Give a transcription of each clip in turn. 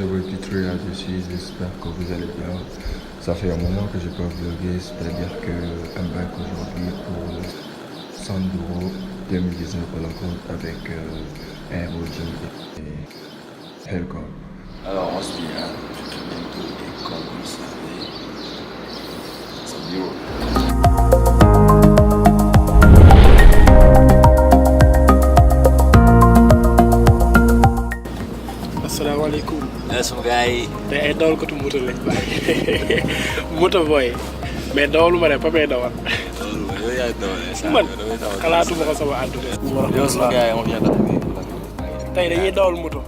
votre petit là-dessus, j'espère que vous allez bien. Ça fait un moment que je peux vlogger, c'est-à-dire que un bac aujourd'hui pour Sanduro 2019 à la compte avec un aujourd'hui et Helcom. Alors on se dit à tout bientôt et comme vous le savez, Sanduro. Assalamualaikum. Langsung guys. Tey ay dawal ko tu moto lañ bàyyi moto boy mais dawalu ma ne papay dawal. Yow yaay dawal sa man xalaatuma ko sama àdduna. Yow sama gars on vient d'arriver. Tey dañuy dawal moto.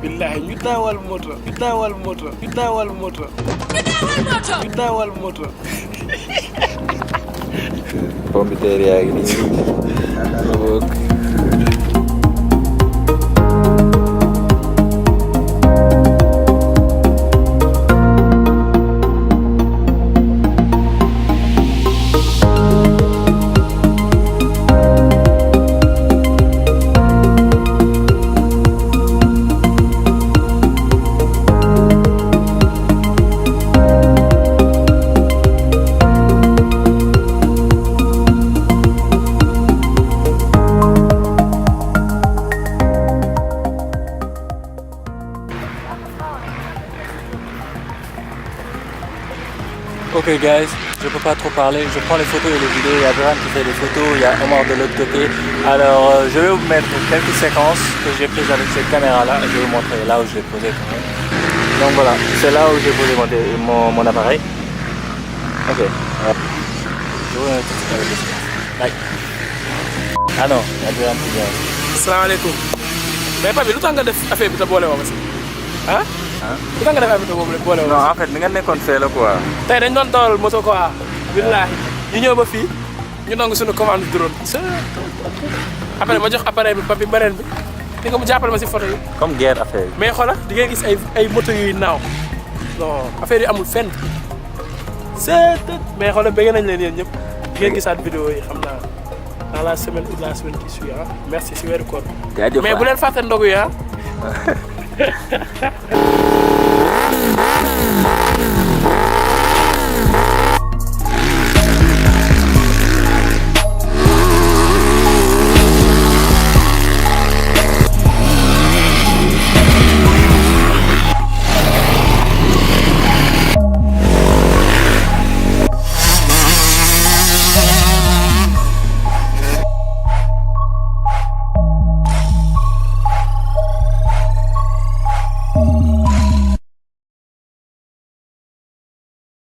Billahi ñu dawal moto. Ñu dawal moto. Ñu dawal moto. Ñu dawal moto. Pompiteer yaa ngi nii. Ok guys, je peux pas trop parler, je prends les photos et les vidéos, il y a Duran qui fait des photos, il y a Omar de l'autre côté. Alors je vais vous mettre quelques séquences que j'ai prises avec cette caméra là, je vais vous montrer là où je l'ai posé quand même. Donc voilà, c'est là où j'ai posé mon appareil. Ok, je vous mets tout de suite avec les séquences. Bye. Ah non, il y a Duran qui vient. Asalaamaaleykum. Mais papi lu tax nga def affaire bi te boole woo ma si ah? Lu tax nga def affaire bi te boole woo Non en fait ni nga nekkoon fee la quoi. tey dañ doon dawal moto quoi. Billahi ñu ñëw ba fii ñu nangu suñu commande drone. Après ma jox appareil bi papi beneen bi di nga mu jàppale ma si photo yi. Comme guerre affaire yi. mais xoolal di nga gis ay moto yuy naaw non affaire yi amul fenn. mais xoolal bëgg nañ leen yéen ñëpp di ngeen gisaat vidéo yi xam naa dans la semaine ou la semaine qui suit ah merci si weeru koor. mais bu leen fàtte ndogu yi ah.